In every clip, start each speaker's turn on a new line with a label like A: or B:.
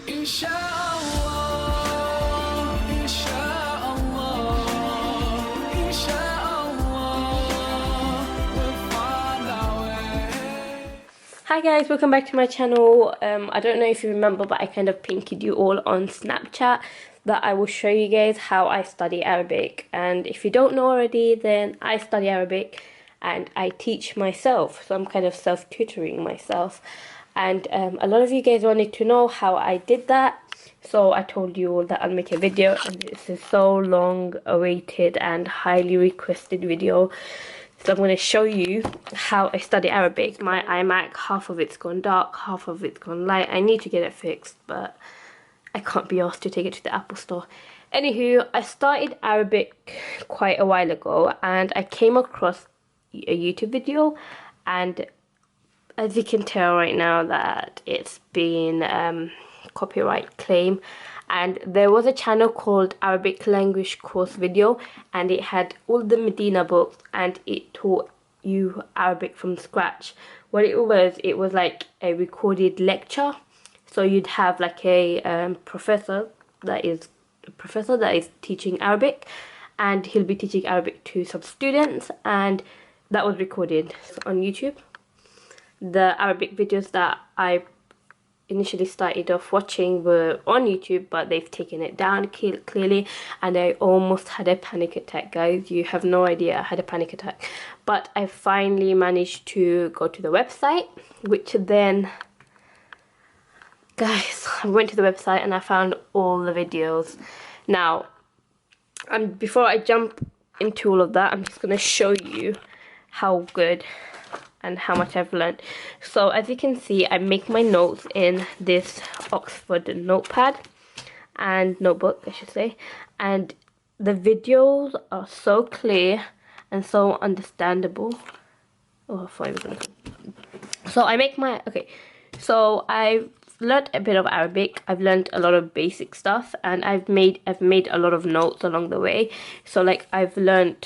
A: Inshallah, inshallah, inshallah, we'll find our way.
B: Hi guys, welcome back to my channel. I don't know if you remember, but I kind of pinkied you all on Snapchat that I will show you guys how I study Arabic. And if you don't know already, then I study Arabic and I teach myself, so I'm kind of self-tutoring myself. And a lot of you guys wanted to know how I did that, so I told you all that I'll make a video, and this is so long awaited and highly requested video. So I'm going to show you how I study Arabic. My iMac, half of it's gone dark, half of it's gone light. I need to get it fixed, but I can't be asked to take it to the Apple store. Anywho, I started Arabic quite a while ago, and I came across a YouTube video, and as you can tell right now that it's been copyright claim, and there was a channel called Arabic Language Course Video, and it had all the Medina books and it taught you Arabic from scratch. What it was like a recorded lecture, so you'd have like a professor that is teaching Arabic, and he'll be teaching Arabic to some students, and that was recorded on YouTube. The Arabic videos that I initially started off watching were on YouTube, but they've taken it down clearly, and I almost had a panic attack, guys. You have no idea, I had a panic attack. But I finally managed to go to the website, which then, guys, I went to the website and I found all the videos. Now, before I jump into all of that, I'm just going to show you how good and how much I've learned. So as you can see, I make my notes in this Oxford notepad and notebook, I should say, and the videos are so clear and so understandable. So I make my so I've learned a bit of Arabic. I've learned a lot of basic stuff, and I've made a lot of notes along the way. So like I've learned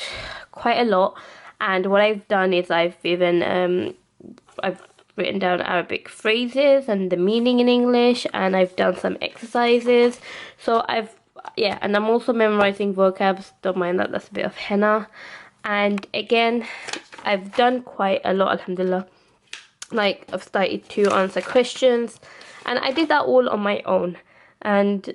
B: quite a lot. And what I've done is I've written down Arabic phrases and the meaning in English, and I've done some exercises. So and I'm also memorizing vocabs. Don't mind that, that's a bit of henna. And again, I've done quite a lot, alhamdulillah. Like, I've started to answer questions, and I did that all on my own. And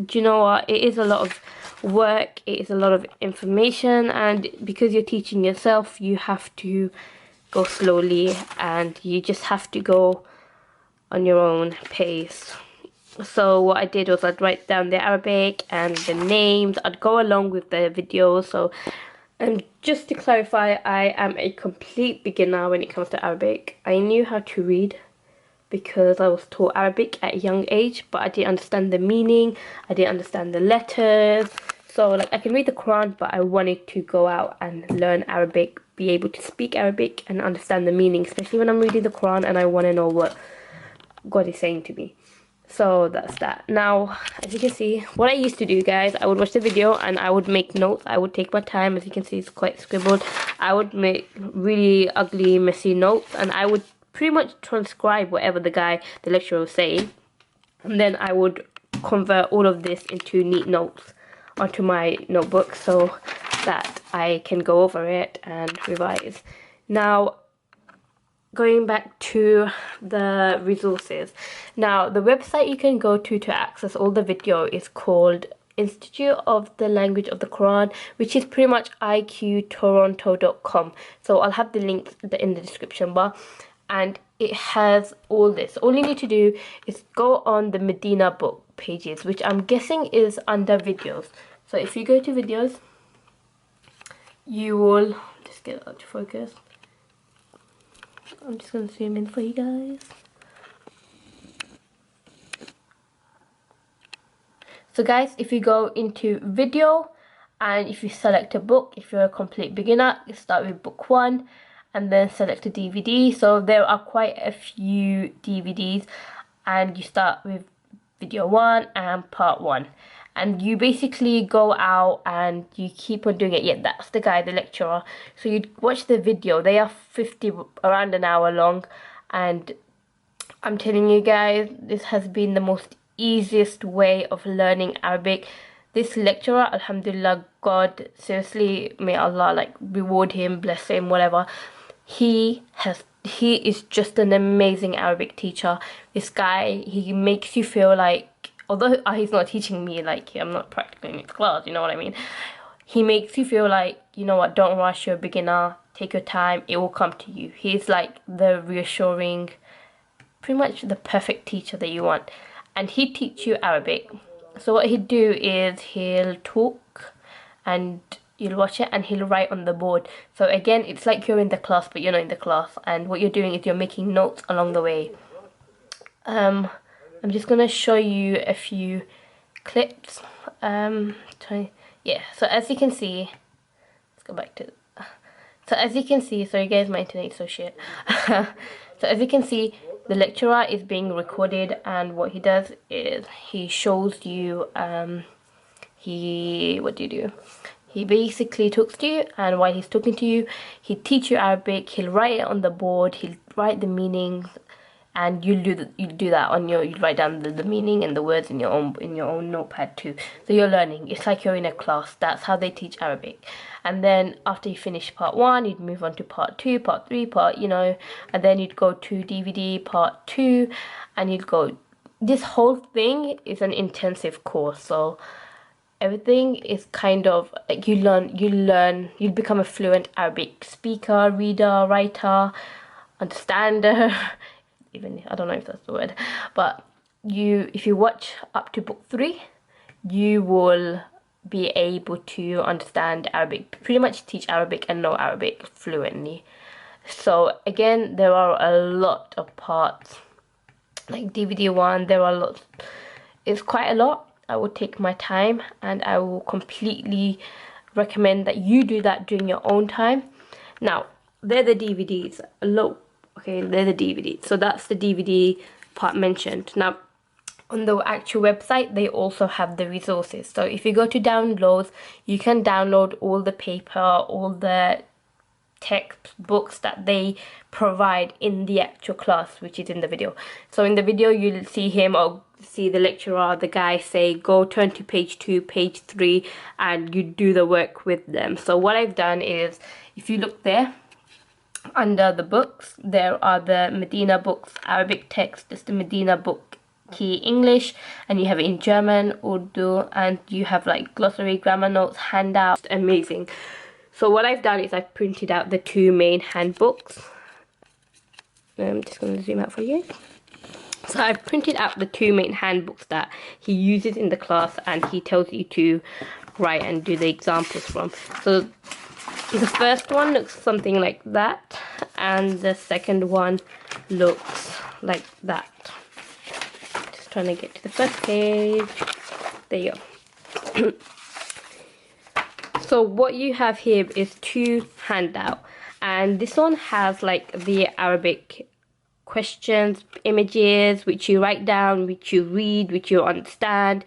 B: do you know what? It is a lot of work, it is a lot of information, and because you're teaching yourself, you have to go slowly, and you just have to go on your own pace. So what I did was I'd write down the Arabic and the names. I'd go along with the videos. So just to clarify, I am a complete beginner when it comes to Arabic. I knew how to read because I was taught Arabic at a young age, but I didn't understand the meaning, I didn't understand the letters. So like, I can read the Quran, but I wanted to go out and learn Arabic, be able to speak Arabic and understand the meaning, especially when I'm reading the Quran and I want to know what God is saying to me. So that's that. Now, as you can see, what I used to do, guys, I would watch the video and I would make notes. I would take my time. As you can see, it's quite scribbled. I would make really ugly, messy notes, and I would pretty much transcribe whatever the lecturer was saying, and then I would convert all of this into neat notes onto my notebook so that I can go over it and revise. Now, going back to the resources. Now, the website you can go to access all the video is called Institute of the Language of the Quran, which is pretty much iqtoronto.com. So I'll have the link in the description bar, and it has all this. All you need to do is go on the Medina book pages, which I'm guessing is under videos. So if you go to videos, you will just get out to focus. I'm just going to zoom in for you guys. So guys, if you go into video and if you select a book, if you're a complete beginner, you start with book 1 and then select a DVD. So there are quite a few DVDs, and you start with video 1 and part 1. And you basically go out and you keep on doing it. Yeah, that's the guy, the lecturer. So you watch the video. They are around an hour long, and I'm telling you guys, this has been the most easiest way of learning Arabic. This lecturer, alhamdulillah, God, seriously, may Allah like reward him, bless him, whatever. He is just an amazing Arabic teacher. This guy, he makes you feel like, although he's not teaching me, like I'm not practically in his class, you know what I mean? He makes you feel like, you know what, don't rush, you're a beginner, take your time, it will come to you. He's like the reassuring, pretty much the perfect teacher that you want. And he teach you Arabic. So what he'd do is he'll talk and you'll watch it and he'll write on the board. So again, it's like you're in the class but you're not in the class, and what you're doing is you're making notes along the way. I'm just gonna show you a few clips. Yeah, so as you can see, let's go back to, so as you can see, sorry guys, my internet's so shit. So as you can see, the lecturer is being recorded, and what he does is he shows you, what do you do? He basically talks to you, and while he's talking to you, he'll teach you Arabic, he'll write it on the board, he'll write the meanings, and you do that on your, you write down the meaning and the words in your own notepad too. So you're learning. It's like you're in a class. That's how they teach Arabic. And then after you finish part 1, you'd move on to part 2, part 3, and then you'd go to DVD part 2, and you'd go. This whole thing is an intensive course. So everything is kind of like you'll become a fluent Arabic speaker, reader, writer, understander. Even I don't know if that's the word, but if you watch up to book 3, you will be able to understand Arabic, pretty much teach Arabic and know Arabic fluently. So again, there are a lot of parts, like DVD 1, there are lots. It's quite a lot. I will take my time, and I will completely recommend that you do that during your own time. Now, they're the DVDs. Okay, they're the DVDs. So that's the DVD part mentioned. Now, on the actual website, they also have the resources. So if you go to downloads, you can download all the paper, all the textbooks that they provide in the actual class, which is in the video. So in the video, you'll see him or see the lecturer, the guy say, go turn to page 2, page 3, and you do the work with them. So what I've done is, if you look there, under the books, there are the Medina books, Arabic text, just the Medina book key English, and you have it in German, Urdu, and you have like glossary, grammar notes, handouts. Amazing. So what I've done is I've printed out the 2 main handbooks. I'm just going to zoom out for you. So I've printed out the 2 main handbooks that he uses in the class, and he tells you to write and do the examples from. So the first one looks something like that, and the second one looks like that. Just trying to get to the first page. There you go. So what you have here is 2 handouts, and this one has like the Arabic questions, images, which you write down, which you read, which you understand,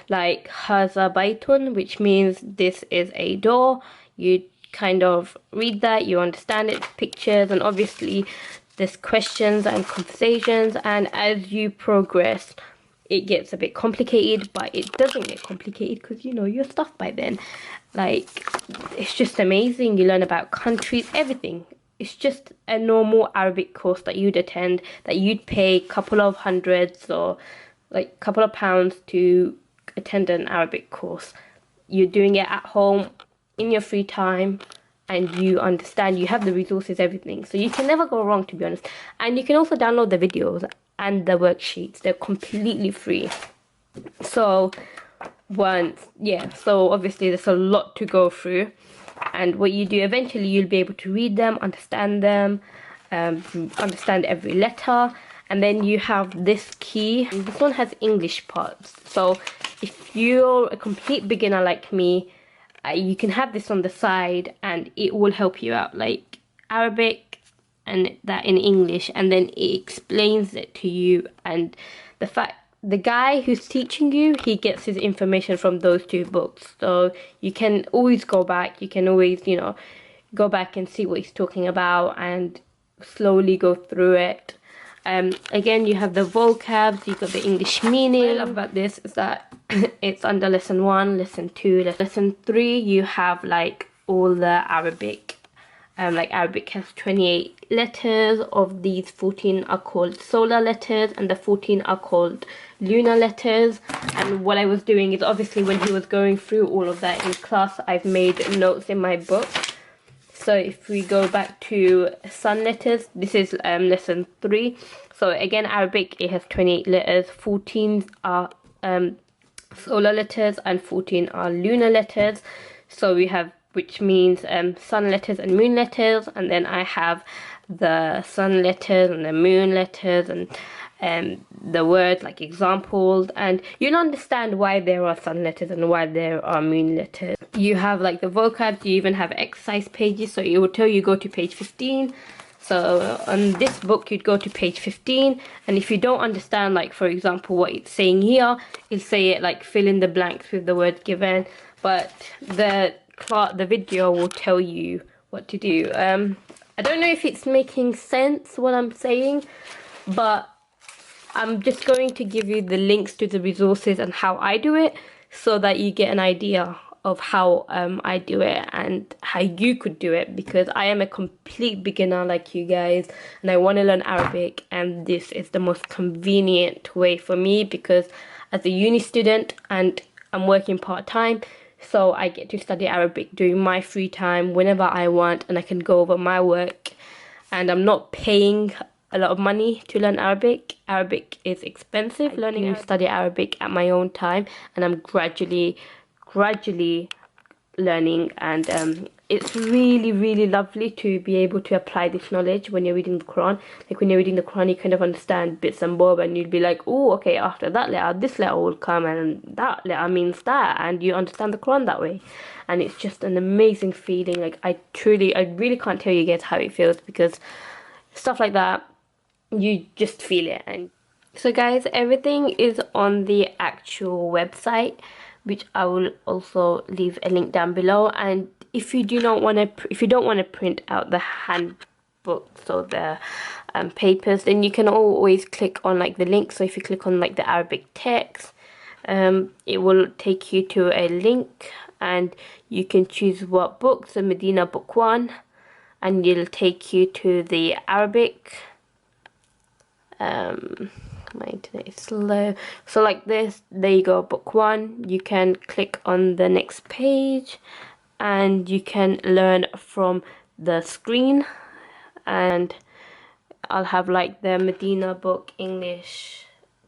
B: like Haza Baitun, which means this is a door. You kind of read that, you understand it, pictures, and obviously there's questions and conversations, and as you progress it gets a bit complicated, but it doesn't get complicated because you know your stuff by then. Like, it's just amazing. You learn about countries, everything. It's just a normal Arabic course that you'd attend, that you'd pay a couple of hundreds or like a couple of pounds to attend an Arabic course. You're doing it at home in your free time, and you understand, you have the resources, everything. So you can never go wrong, to be honest. And you can also download the videos and the worksheets. They're completely free. So so obviously there's a lot to go through, and what you do eventually, you'll be able to read them, understand them, understand every letter. And then you have this key. This one has English parts, so if you're a complete beginner like me, you can have this on the side and it will help you out, like Arabic and that in English, and then it explains it to you. And the guy who's teaching you, he gets his information from those 2 books, so you can always go back, you can always, you know, go back and see what he's talking about and slowly go through it. Again, you have the vocabs, you've got the English meaning. What I love about this is that it's under lesson 1, lesson 2, lesson 3, you have like all the Arabic. Like Arabic has 28 letters. Of these, 14 are called solar letters and the 14 are called lunar letters. And what I was doing is, obviously when he was going through all of that in class, I've made notes in my book. So if we go back to sun letters, this is lesson 3. So again, Arabic, it has 28 letters, 14 are solar letters and 14 are lunar letters. So we have, which means sun letters and moon letters, and then I have the sun letters and the moon letters and the words like examples, and you'll understand why there are sun letters and why there are moon letters. You have like the vocab, you even have exercise pages, so it will tell you go to page 15. So on this book you'd go to page 15, and if you don't understand, like for example what it's saying here, it'll say it like fill in the blanks with the word given, but the video will tell you what to do. I don't know if it's making sense what I'm saying, but I'm just going to give you the links to the resources and how I do it, so that you get an idea of how I do it and how you could do it, because I am a complete beginner like you guys and I want to learn Arabic, and this is the most convenient way for me because as a uni student and I'm working part-time, so I get to study Arabic during my free time whenever I want, and I can go over my work, and I'm not paying a lot of money to learn Arabic. Arabic is expensive. I study Arabic at my own time, and I'm gradually learning, and it's really lovely to be able to apply this knowledge when you're reading the Quran. Like when you're reading the Quran, you kind of understand bits and bobs, and you'd be like, oh, okay, after that letter this letter will come, and that letter means that, and you understand the Quran that way. And it's just an amazing feeling. Like I really can't tell you guys how it feels, because stuff like that, you just feel it. And so guys, everything is on the actual website, which I will also leave a link down below. And if you don't want to print out the handbooks or the papers, then you can always click on like the link. So if you click on like the Arabic text, it will take you to a link, and you can choose what book. So Medina book 1, and it'll take you to the Arabic. My internet is slow. So like this, there you go, book 1. You can click on the next page and you can learn from the screen. And I'll have like the Medina book English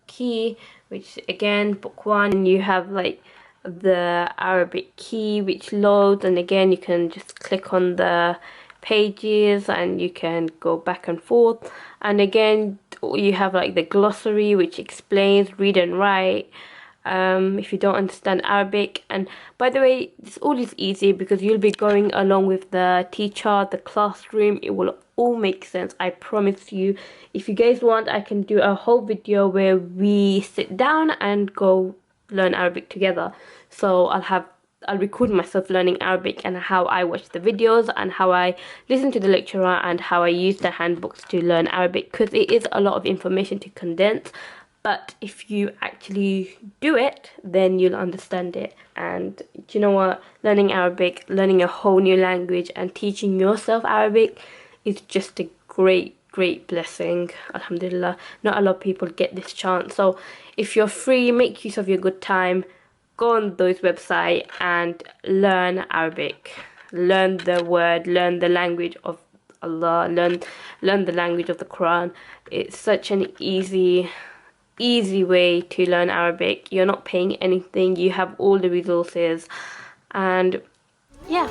B: key, which again, book 1. And you have like the Arabic key which loads, and again you can just click on the pages and you can go back and forth. And again, you have like the glossary which explains read and write if you don't understand Arabic. And by the way, this all is easy because you'll be going along with the teacher, the classroom. It will all make sense, I promise you. If you guys want, I can do a whole video where we sit down and go learn Arabic together. So I'll record myself learning Arabic and how I watch the videos and how I listen to the lecturer and how I use the handbooks to learn Arabic, because it is a lot of information to condense. But if you actually do it, then you'll understand it. And do you know what? Learning Arabic, learning a whole new language and teaching yourself Arabic is just a great blessing. Alhamdulillah. Not a lot of people get this chance. So if you're free, make use of your good time. Go on those websites and learn Arabic. Learn the word, learn the language of Allah, learn the language of the Quran. It's such an easy way to learn Arabic. You're not paying anything. You have all the resources. And yeah.